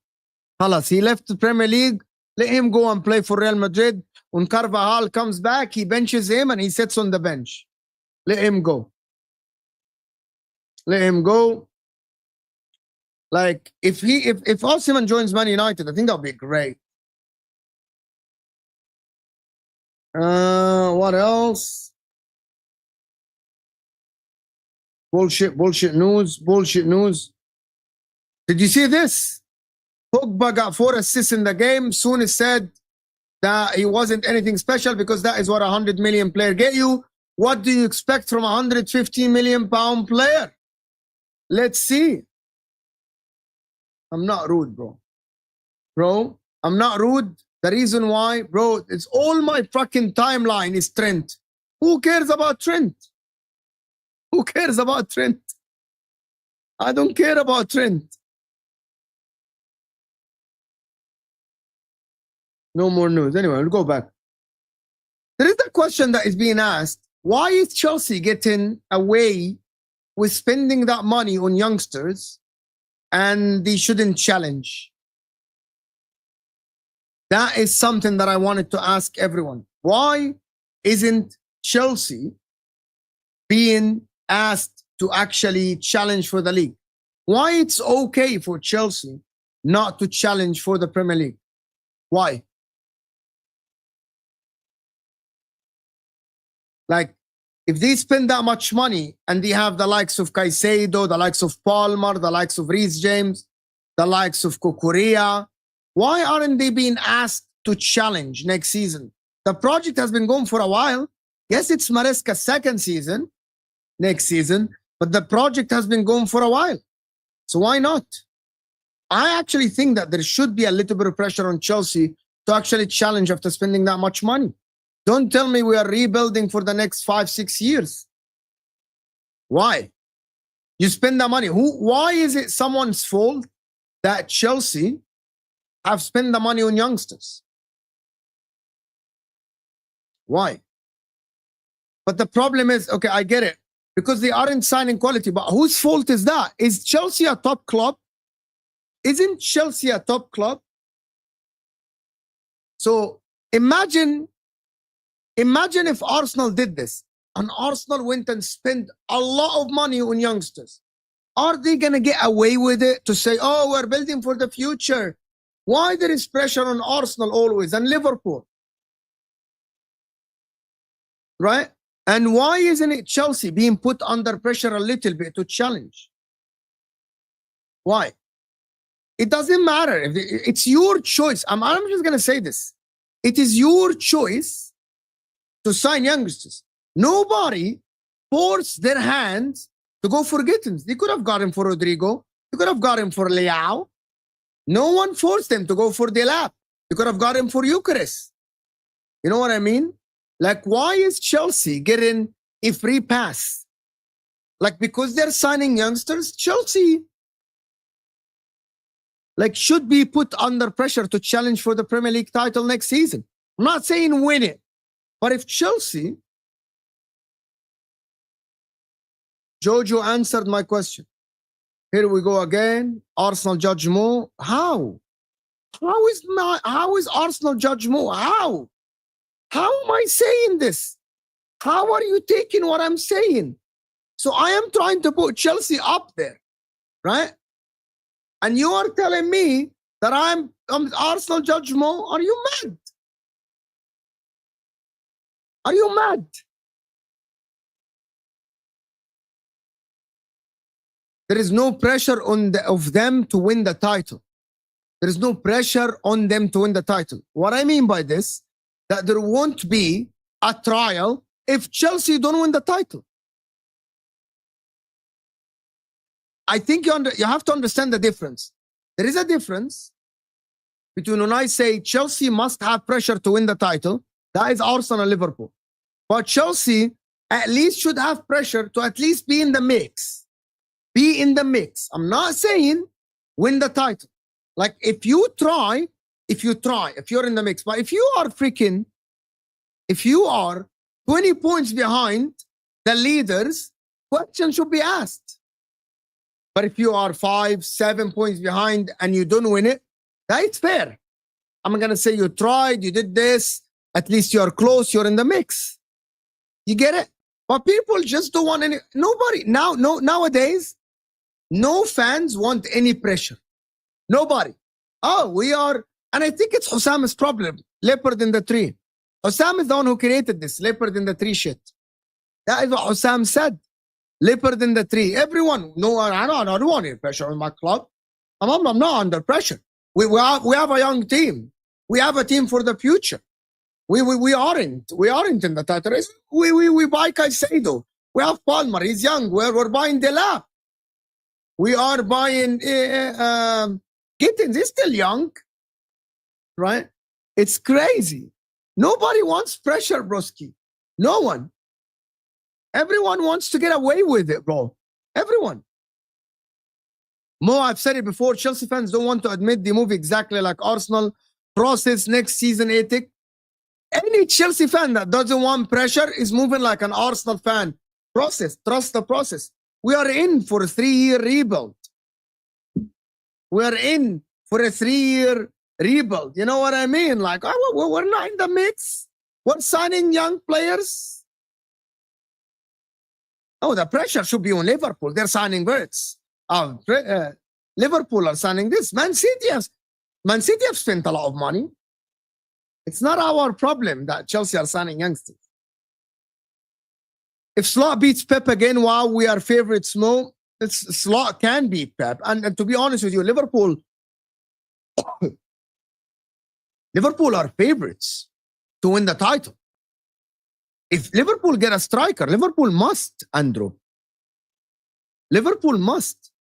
Halas, he left the Premier League. Let him go and play for Real Madrid. When Carvajal comes back, he benches him and he sits on the bench. Let him go. Let him go. Like, if Osimhen joins Man United, I think that'll be great. What else? Bullshit news. Did you see this? Pogba got 4 assists in the game. Soon said that he wasn't anything special because that is what a 100 million player get you. What do you expect from a 150 million pound player? Let's see. I'm not rude, bro. Bro, I'm not rude. The reason why, bro, it's all my fucking timeline is Trent. Who cares about Trent? Who cares about Trent? I don't care about Trent. No more news. Anyway, we'll go back. There is a question that is being asked, why is Chelsea getting away with spending that money on youngsters and they shouldn't challenge? That is something that I wanted to ask everyone. Why isn't Chelsea being asked to actually challenge for the league? Why it's okay for Chelsea not to challenge for the Premier League? Why? Like, if they spend that much money and they have the likes of Caicedo, the likes of Palmer, the likes of Reece James, the likes of Kukurea, why aren't they being asked to challenge next season? The project has been going for a while. Yes, it's Maresca's second season, next season, but the project has been going for a while. So why not? I actually think that there should be a little bit of pressure on Chelsea to actually challenge after spending that much money. Don't tell me we are rebuilding for the next 5-6 years. Why? You spend the money. Why is it someone's fault that Chelsea have spent the money on youngsters? Why? But the problem is, okay, I get it, because they aren't signing quality, but whose fault is that? Is Chelsea a top club? Isn't Chelsea a top club? So imagine if Arsenal did this and Arsenal went and spent a lot of money on youngsters. Are they going to get away with it to say, oh, we're building for the future? Why there is pressure on Arsenal always and Liverpool? Right? And why isn't it Chelsea being put under pressure a little bit to challenge? Why? It doesn't matter. It's your choice. I'm just going to say this. It is your choice to sign youngsters. Nobody forced their hands to go for Gittins. They could have got him for Rodrigo. They could have got him for Leao. No one forced them to go for Delap. They could have got him for Gyokeres. You know what I mean? Like, why is Chelsea getting a free pass? Like, because they're signing youngsters, Chelsea should be put under pressure to challenge for the Premier League title next season. I'm not saying win it. But if Chelsea, Jojo answered my question. Here we go again. Arsenal judge Mo. How? How is Arsenal judge Mo? How? How am I saying this? How are you taking what I'm saying? So I am trying to put Chelsea up there, right? And you are telling me that I'm Arsenal judge Mo? Are you mad? Are you mad? There is no pressure of them to win the title. There is no pressure on them to win the title. What I mean by this, that there won't be a trial if Chelsea don't win the title. I think you have to understand the difference. There is a difference between when I say Chelsea must have pressure to win the title. That is Arsenal and Liverpool. But Chelsea at least should have pressure to at least be in the mix. Be in the mix. I'm not saying win the title. Like, if you're in the mix. But if you are 20 points behind the leaders, questions should be asked. But if you are 5-7 points behind and you don't win it, that's fair. I'm going to say you tried, you did this, at least you're close, you're in the mix. You get it? But people just don't want any, nowadays, no fans want any pressure. Nobody. Oh, we are, and I think it's Husam's problem, leopard in the tree. Husam is the one who created this, leopard in the tree shit. That is what Husam said. Leopard in the tree. Everyone, no, I don't want any pressure on my club. I'm not under pressure. We have a young team. We have a team for the future. We aren't in the title race. We buy Caicedo. We have Palmer. He's young. We're buying Delap. We are buying Gittins. He's still young, right? It's crazy. Nobody wants pressure, broski. No one. Everyone wants to get away with it, bro. Everyone. Mo, I've said it before. Chelsea fans don't want to admit they move exactly like Arsenal. Process next season ethic. Any Chelsea fan that doesn't want pressure is moving like an Arsenal fan. Process, trust the process. We are in for a 3-year rebuild. We are in for a 3-year rebuild. You know what I mean? Like, oh, we're not in the mix. We're signing young players. Oh, the pressure should be on Liverpool. They're signing Wirtz. Liverpool are signing this. Man City have spent a lot of money. It's not our problem that Chelsea are signing youngsters. If Slot beats Pep again, wow, we are favorites. No, Slot can beat Pep. And to be honest with you, Liverpool are favorites to win the title. If Liverpool get a striker, Liverpool must, Andrew. Liverpool must.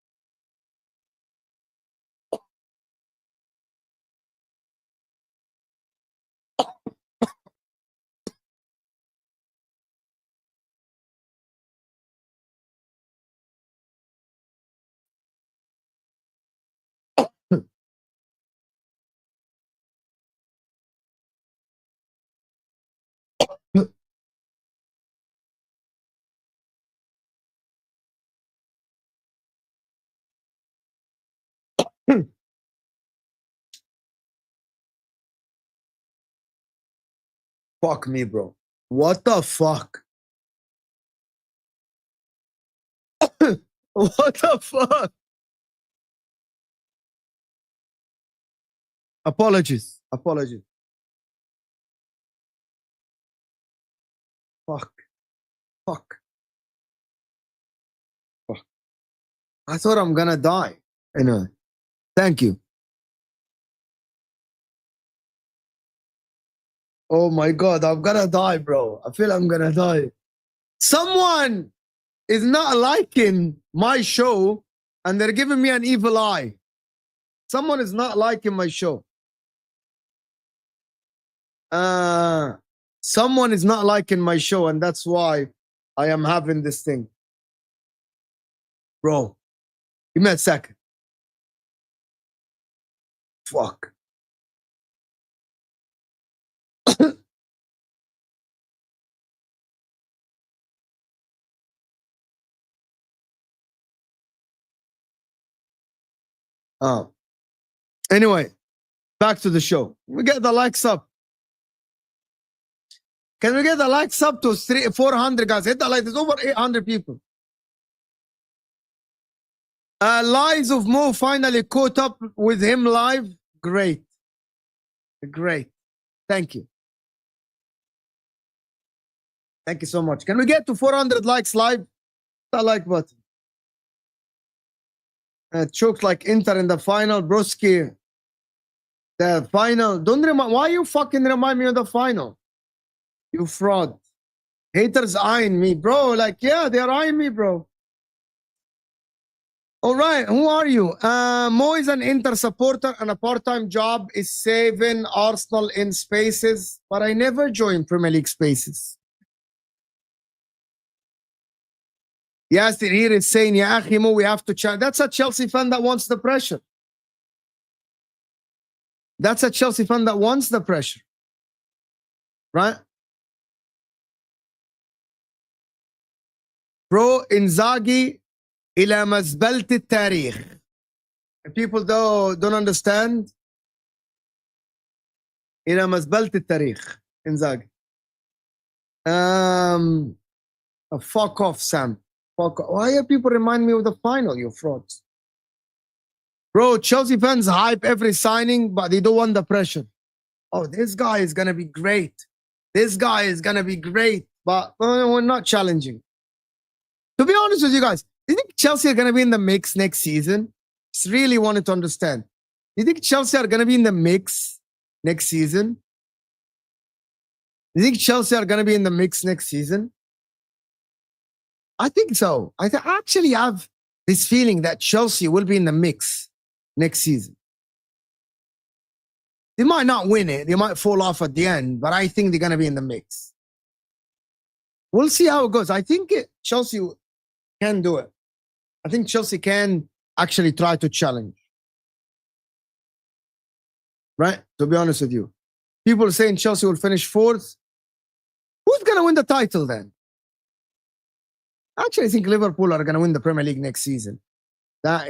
Fuck me, bro. What the fuck? What the fuck? Apologies. Apologies. Fuck. Fuck. Fuck. I thought I'm gonna die. Anyway, thank you. Oh my God, I'm gonna die, bro. I feel I'm gonna die. Someone is not liking my show and they're giving me an evil eye. Someone is not liking my show. Someone is not liking my show, and that's why I am having this thing. Bro, give me a second. Fuck. Anyway, back to the show. We get the likes up. Can we get the likes up to 400, guys? Hit the like. There's over 800 people. Lies of Mo finally caught up with him live. Great. Great. Thank you. Thank you so much. Can we get to 400 likes live? The like button. Choked like Inter in the final. Broski. The final. Don't remind. Why you fucking remind me of the final? You fraud. Haters eyeing me, bro. Like, yeah, they're eyeing me, bro. All right, who are you? Mo is an Inter supporter and a part-time job is saving Arsenal in spaces, but I never join Premier League spaces. Yes, here is saying, yeah, Mo, we have to challenge. That's a Chelsea fan that wants the pressure. That's a Chelsea fan that wants the pressure. Right? Bro, Inzaghi إلى مزبلة التاريخ. People don't understand. إلى مزبلة التاريخ. Inzaghi. Fuck off, Sam. Fuck off. Why are people remind me of the final, you frauds? Bro, Chelsea fans hype every signing, but they don't want the pressure. Oh, this guy is going to be great. This guy is going to be great, but we're not challenging. To be honest with you guys, do you think Chelsea are going to be in the mix next season? Just really wanted to understand. Do you think Chelsea are going to be in the mix next season? Do you think Chelsea are going to be in the mix next season? I think so. I actually have this feeling that Chelsea will be in the mix next season. They might not win it. They might fall off at the end, but I think they're going to be in the mix. We'll see how it goes. I think Chelsea can do it. I think Chelsea can actually try to challenge. Right? To be honest with you. People saying Chelsea will finish fourth. Who's going to win the title then? Actually, I think Liverpool are going to win the Premier League next season. I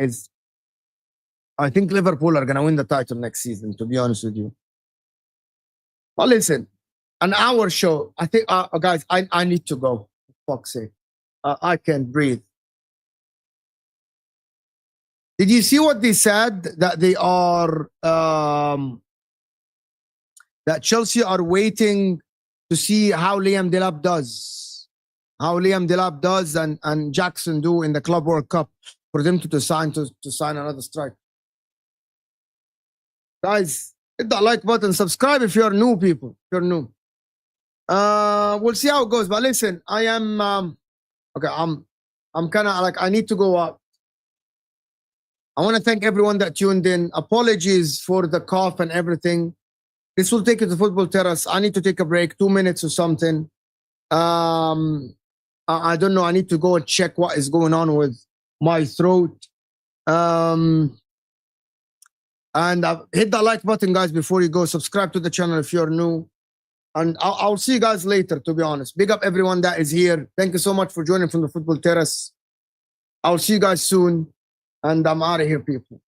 think Liverpool are going to win the title next season, to be honest with you. But listen, an hour show. I think, guys, I need to go. For fuck's sake. I can't breathe. Did you see what they said? That they are, that Chelsea are waiting to see how Liam Delap does. How Liam Delap does and Jackson do in the Club World Cup for them to sign another striker. Guys, hit that like button. Subscribe if you're new, people. If you're new. We'll see how it goes. But listen, I am okay. I'm kind of like I need to go up. I want to thank everyone that tuned in. Apologies for the cough and everything. This will take you to Football Terrace. I need to take a break, 2 minutes or something. I don't know. I need to go and check what is going on with my throat. And hit that like button, guys, before you go. Subscribe to the channel if you're new. And I'll see you guys later, to be honest. Big up everyone that is here. Thank you so much for joining from the Football Terrace. I'll see you guys soon. And I'm out of here, people.